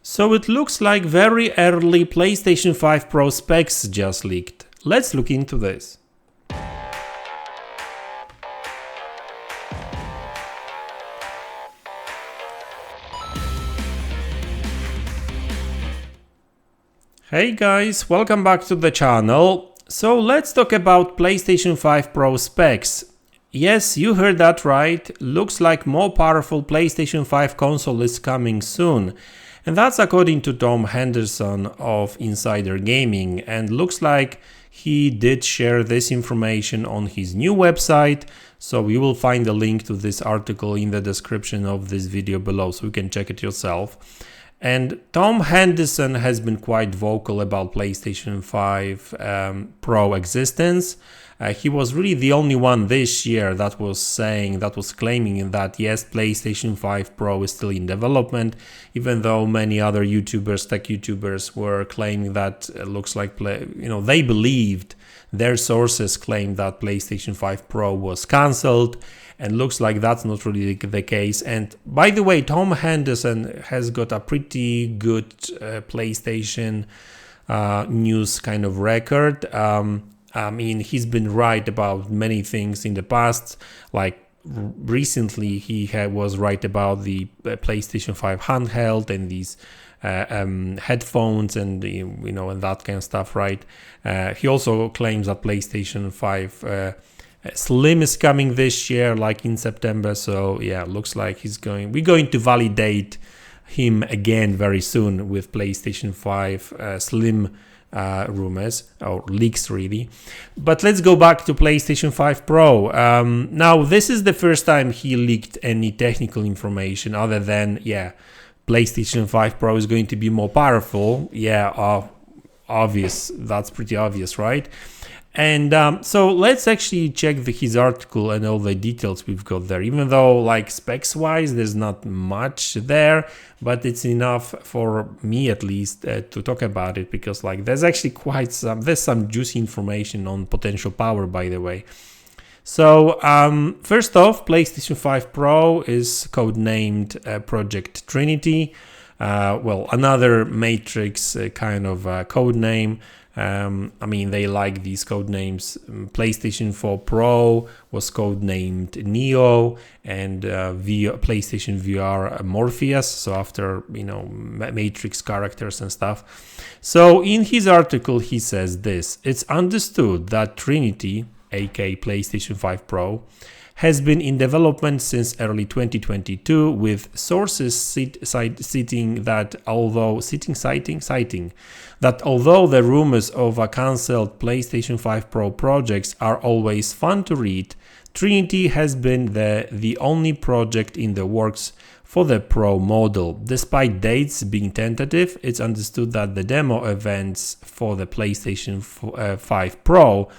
So it looks like very early PlayStation 5 Pro specs just leaked. Let's look into this. Hey guys, welcome back to the channel. So let's talk about PlayStation 5 Pro specs. Yes, you heard that right. Looks like more powerful PlayStation 5 console is coming soon. And that's according to Tom Henderson of Insider Gaming, and looks like he did share this information on his new website. So you will find a link to this article in the description of this video below, so you can check it yourself. And Tom Henderson has been quite vocal about PlayStation 5 Pro existence. He was really the only one this year that was claiming that yes, PlayStation 5 Pro is still in development, even though many other YouTubers, tech YouTubers, were claiming that it looks like they believed, their sources claimed that PlayStation 5 Pro was cancelled. And looks like that's not really the case. And by the way, Tom Henderson has got a pretty good PlayStation news kind of record. I mean, he's been right about many things in the past. Like recently, he was right about the PlayStation 5 handheld and these headphones and and that kind of stuff. Right? He also claims that PlayStation 5 Slim is coming this year, like in September. So yeah, looks like we're going to validate him again very soon with PlayStation 5 Slim rumors or leaks really. But let's go back to PlayStation 5 Pro. Now this is the first time he leaked any technical information other than PlayStation 5 Pro is going to be more powerful. Obvious. That's pretty obvious, right? And so let's actually check his article and all the details we've got there. Even though like specs wise there's not much there, but it's enough for me at least to talk about it, because like there's actually there's some juicy information on potential power, by the way. So first off, PlayStation 5 Pro is codenamed Project Trinity. Another Matrix kind of code name. I mean, they like these code names. PlayStation 4 Pro was codenamed Neo, and PlayStation VR Morpheus. So after Matrix characters and stuff. So in his article, he says this: it's understood that Trinity, aka PlayStation 5 Pro, has been in development since early 2022, with sources citing that although the rumors of a cancelled PlayStation 5 Pro projects are always fun to read, Trinity has been the only project in the works for the Pro model. Despite dates being tentative, it's understood that the demo events for the PlayStation 5 Pro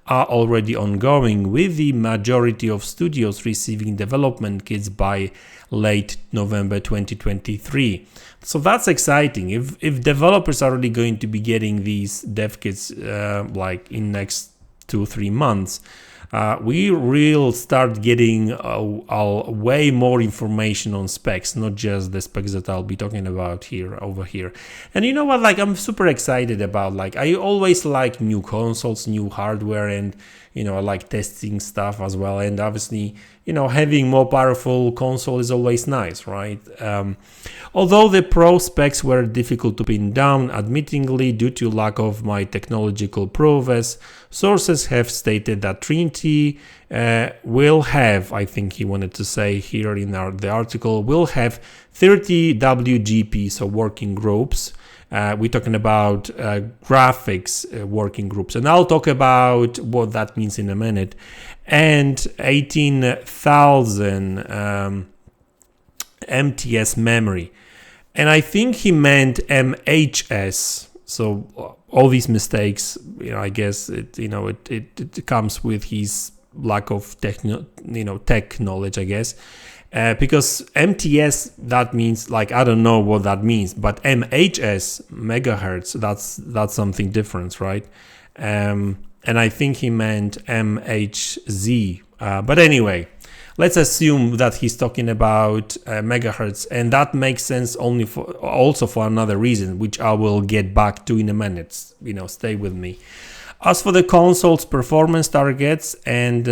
are already ongoing, with the majority of studios receiving development kits by late November 2023. So that's exciting. If developers are already going to be getting these dev kits like in next 2-3 months, we will start getting way more information on specs, not just the specs that I'll be talking about over here. And you know what, like I'm super excited about, like I always like new consoles, new hardware, and I like testing stuff as well. And obviously, having more powerful console is always nice, right? Although the Pro specs were difficult to pin down, admittingly, due to lack of my technological prowess, sources have stated that Trinity will have, I think he wanted to say here in the article, will have 30 WGP, so working groups. We're talking about graphics working groups, and I'll talk about what that means in a minute, and 18,000 MTS memory. And I think he meant MHS. So all these mistakes, I guess it comes with his lack of tech knowledge, I guess. Because MTS, that means, like, I don't know what that means, but MHS, megahertz, that's something different, right? And I think he meant MHZ. But anyway, let's assume that he's talking about megahertz, and that makes sense only also for another reason, which I will get back to in a minute. Stay with me. As for the console's performance targets, and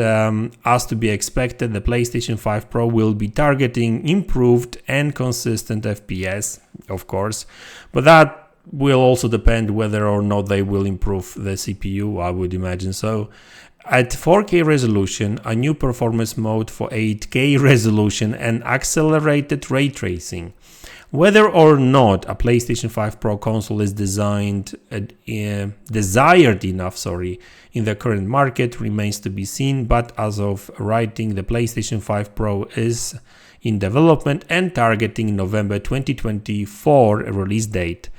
as to be expected, the PlayStation 5 Pro will be targeting improved and consistent FPS, of course, but that will also depend whether or not they will improve the CPU, I would imagine so. At 4K resolution, a new performance mode for 8K resolution and accelerated ray tracing. Whether or not a PlayStation 5 Pro console is desired enough, in the current market remains to be seen, but as of writing, the PlayStation 5 Pro is in development and targeting November 2024 release date.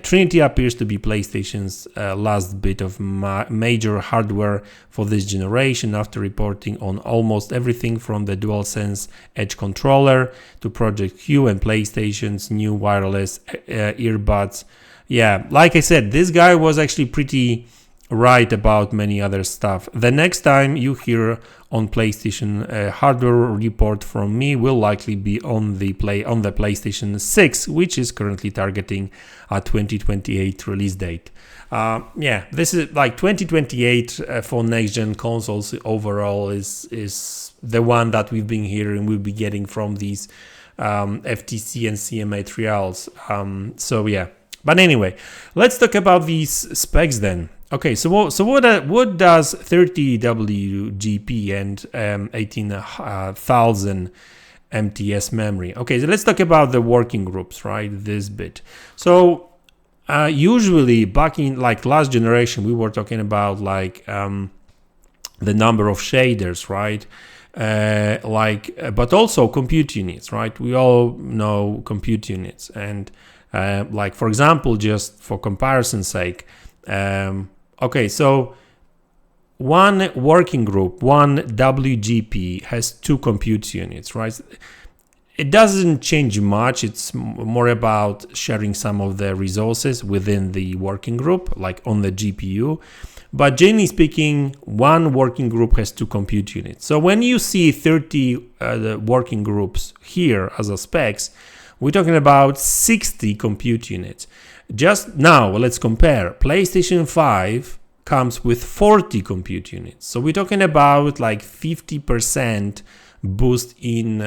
Trinity appears to be PlayStation's last bit of major hardware for this generation, after reporting on almost everything from the DualSense Edge controller to Project Q and PlayStation's new wireless earbuds. Yeah, like I said, this guy was actually pretty right about many other stuff. The next time you hear on PlayStation hardware report from me will likely be on the PlayStation 6, which is currently targeting a 2028 release date. This is like 2028 for next gen consoles overall is the one that we've been hearing we'll be getting from these FTC and CMA trials. But anyway, let's talk about these specs then. Okay, so what does 30 WGP and 18,000 MTS memory? Okay, so let's talk about the working groups, right? This bit. So usually back in like last generation, we were talking about like the number of shaders, right? But also compute units, right? We all know compute units, and like for example, just for comparison's sake. Okay, so one working group, one WGP has 2 compute units, right? It doesn't change much. It's more about sharing some of the resources within the working group, like on the GPU. But generally speaking, one working group has 2 compute units. So when you see 30 working groups here as a specs, we're talking about 60 compute units. Just now, let's compare. PlayStation 5 comes with 40 compute units. So we're talking about like 50% boost in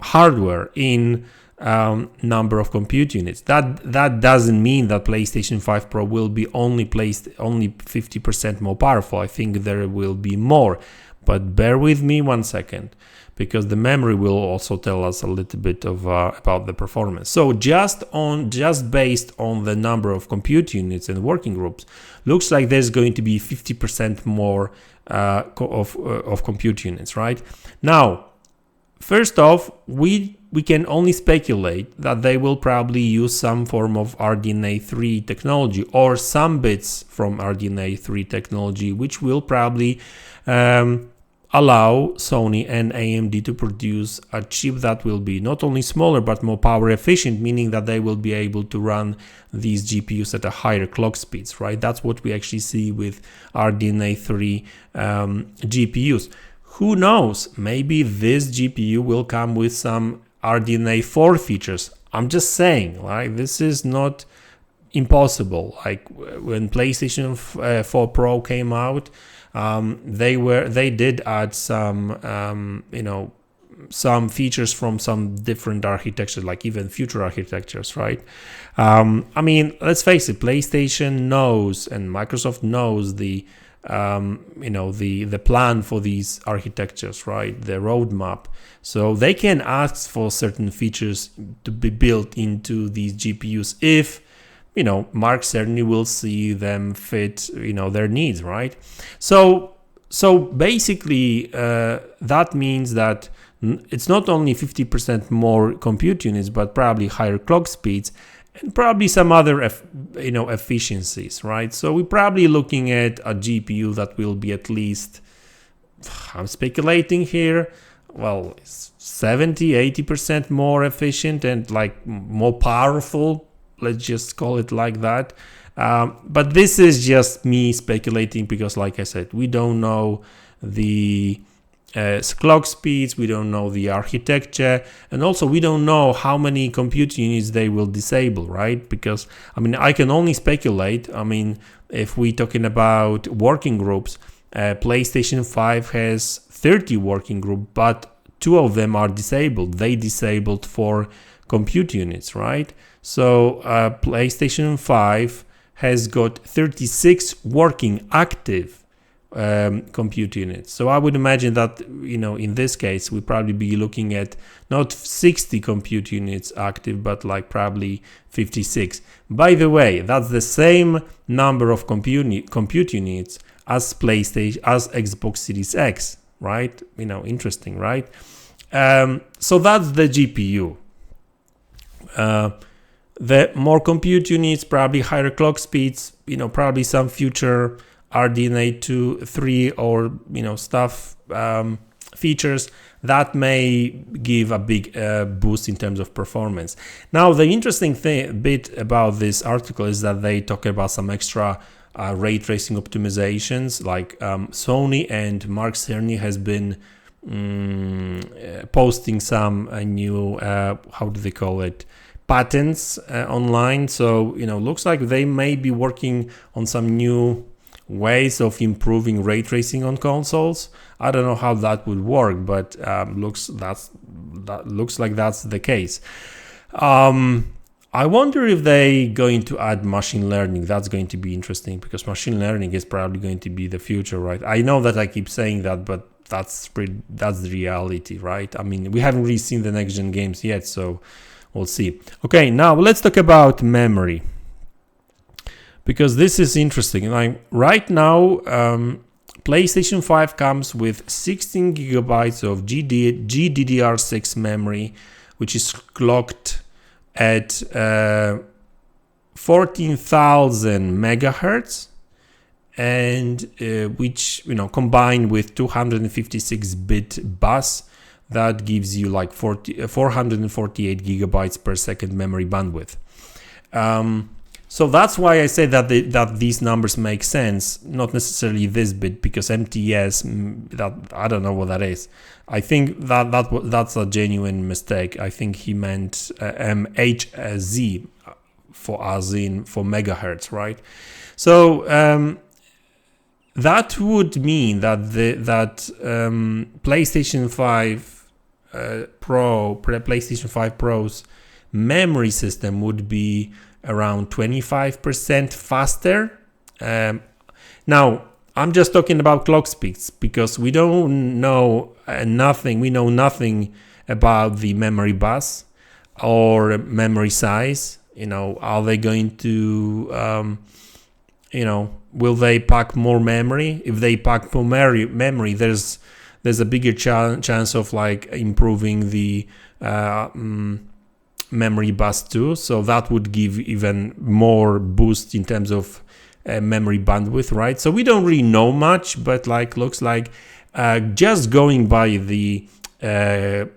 hardware, in number of compute units. That doesn't mean that PlayStation 5 Pro will be only 50% more powerful. I think there will be more. But bear with me one second, because the memory will also tell us a little bit of about the performance. So just based on the number of compute units and working groups, looks like there's going to be 50% more of compute units, right? Now, first off, we can only speculate that they will probably use some form of RDNA 3 technology or some bits from RDNA 3 technology, which will probably allow Sony and AMD to produce a chip that will be not only smaller but more power efficient, meaning that they will be able to run these GPUs at a higher clock speeds, right? That's what we actually see with RDNA 3 GPUs. Who knows? Maybe this GPU will come with some RDNA 4 features. I'm just saying, right? This is not impossible. Like when PlayStation 4 Pro came out, they did add some some features from some different architectures, like even future architectures, right? I mean, let's face it, PlayStation knows and Microsoft knows the plan for these architectures, right? The roadmap. So they can ask for certain features to be built into these GPUs if Mark certainly will see them fit, their needs, right? So basically, that means that it's not only 50% more compute units, but probably higher clock speeds and probably some other, efficiencies, right? So we're probably looking at a GPU that will be at least, I'm speculating here, well, 70-80% more efficient and like more powerful. Let's just call it like that. But this is just me speculating because, like I said, we don't know the clock speeds, we don't know the architecture, and also we don't know how many compute units they will disable, right? Because I mean, I can only speculate. I mean, if we're talking about working groups, PlayStation 5 has 30 working groups, but 2 of them are disabled. They disabled 4 compute units, right? So PlayStation 5 has got 36 working active compute units. So I would imagine that, you know, in this case, we'd probably be looking at not 60 compute units active, but like probably 56. By the way, that's the same number of compute units as PlayStation, as Xbox Series X, right? You know, interesting, right? So that's the GPU. The more compute units, probably higher clock speeds, you know, probably some future RDNA 2, 3 or, you know, stuff, features that may give a big boost in terms of performance. Now, the interesting bit about this article is that they talk about some extra ray tracing optimizations, like Sony and Mark Cerny has been posting some new, how do they call it, patents online. So, you know, looks like they may be working on some new ways of improving ray tracing on consoles. I don't know how that would work, but looks like that's the case. I wonder if they going to add machine learning. That's going to be interesting because machine learning is probably going to be the future, right? I know that I keep saying that, but that's the reality, right? I mean, we haven't really seen the next gen games yet, so we'll see. Okay, now let's talk about memory, because this is interesting. Like right now, PlayStation 5 comes with 16 gigabytes of GDDR6 memory, which is clocked at 14,000 megahertz, and which, you know, combined with 256-bit bus, that gives you like 448 gigabytes per second memory bandwidth. So that's why I say that these numbers make sense, not necessarily this bit, because MTS, that I don't know what that is. I think that's a genuine mistake. I think he meant MHZ for megahertz, right? So that would mean that PlayStation 5 PlayStation 5 Pro's memory system would be around 25% faster. Now, I'm just talking about clock speeds because we don't know nothing. We know nothing about the memory bus or memory size. You know, are they going to, will they pack more memory? If they pack more memory, there's a bigger chance of like improving the memory bus too, so that would give even more boost in terms of memory bandwidth, right? So we don't really know much, but like looks like just going by the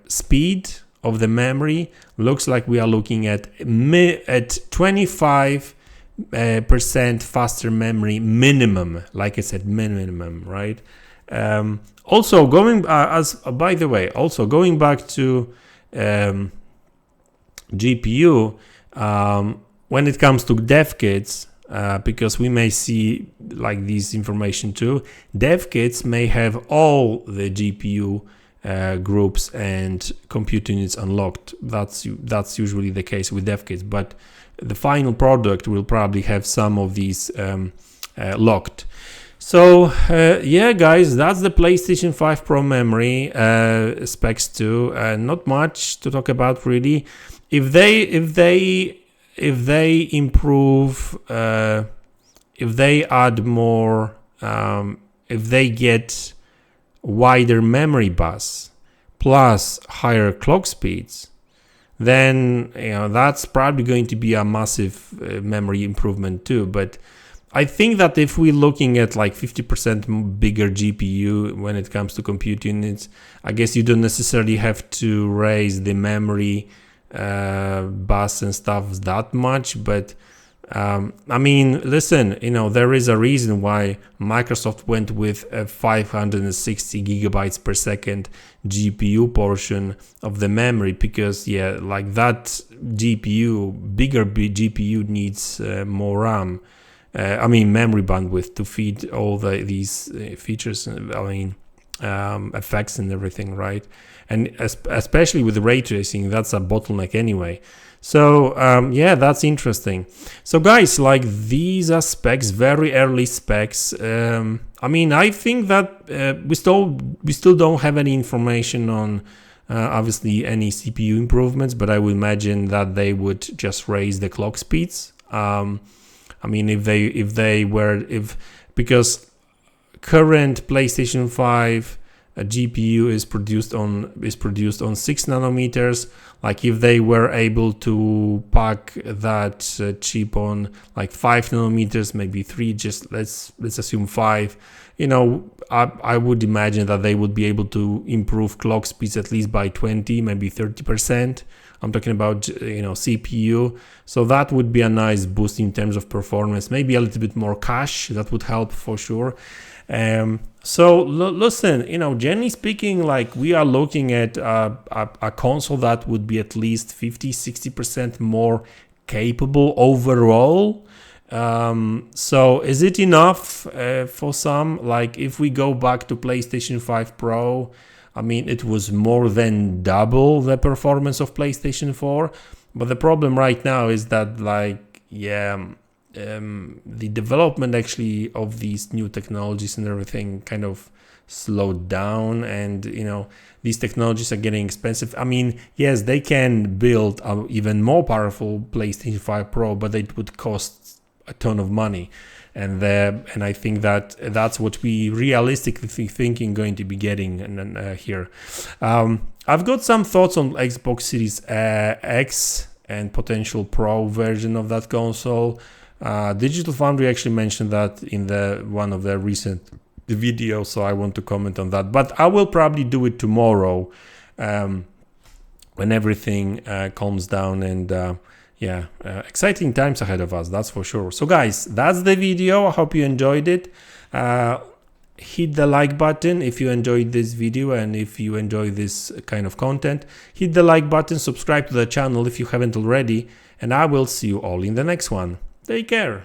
speed of the memory, looks like we are looking at 25% faster memory minimum, like I said, minimum, right? Also going going back to GPU, when it comes to dev kits, because we may see like this information too, dev kits may have all the GPU groups and compute units unlocked. That's usually the case with dev kits, but the final product will probably have some of these locked. So yeah, guys, that's the PlayStation 5 Pro memory specs too. Not much to talk about really. If they improve, if they add more, if they get wider memory bus plus higher clock speeds, then that's probably going to be a massive memory improvement too. But I think that if we're looking at like 50% bigger GPU when it comes to compute units, I guess you don't necessarily have to raise the memory bus and stuff that much, but I mean, listen, you know, there is a reason why Microsoft went with a 560 gigabytes per second GPU portion of the memory, because yeah, like that GPU, bigger GPU needs more RAM. I mean, memory bandwidth to feed all these features. I mean, effects and everything, right? And especially with ray tracing, that's a bottleneck anyway. So yeah, that's interesting. So guys, like, these are specs, very early specs. I mean, I think that we still don't have any information on obviously any CPU improvements, but I would imagine that they would just raise the clock speeds. I mean, because current PlayStation 5 GPU is produced on 6 nanometers. Like, if they were able to pack that chip on like 5 nanometers, maybe 3, just let's assume 5, you know, I would imagine that they would be able to improve clock speeds at least by 20, maybe 30%. I'm talking about, you know, CPU. So that would be a nice boost in terms of performance. Maybe a little bit more cache, that would help for sure. So listen, you know, generally speaking, like, we are looking at a console that would be at least 50-60% more capable overall. So is it enough for some? Like, if we go back to PlayStation 5 Pro, I mean, it was more than double the performance of PlayStation 4. But the problem right now is that, like, yeah, the development actually of these new technologies and everything kind of slowed down, and you know, these technologies are getting expensive. I mean, yes, they can build an even more powerful PlayStation 5 Pro, but it would cost a ton of money, and I think that that's what we realistically thinking going to be getting here. I've got some thoughts on Xbox Series X and potential Pro version of that console. Digital Foundry actually mentioned that in one of their recent videos, so I want to comment on that. But I will probably do it tomorrow when everything calms down, and yeah, exciting times ahead of us, that's for sure. So guys, that's the video. I hope you enjoyed it. Hit the like button if you enjoyed this video, and if you enjoy this kind of content, hit the like button, subscribe to the channel if you haven't already, and I will see you all in the next one. Take care.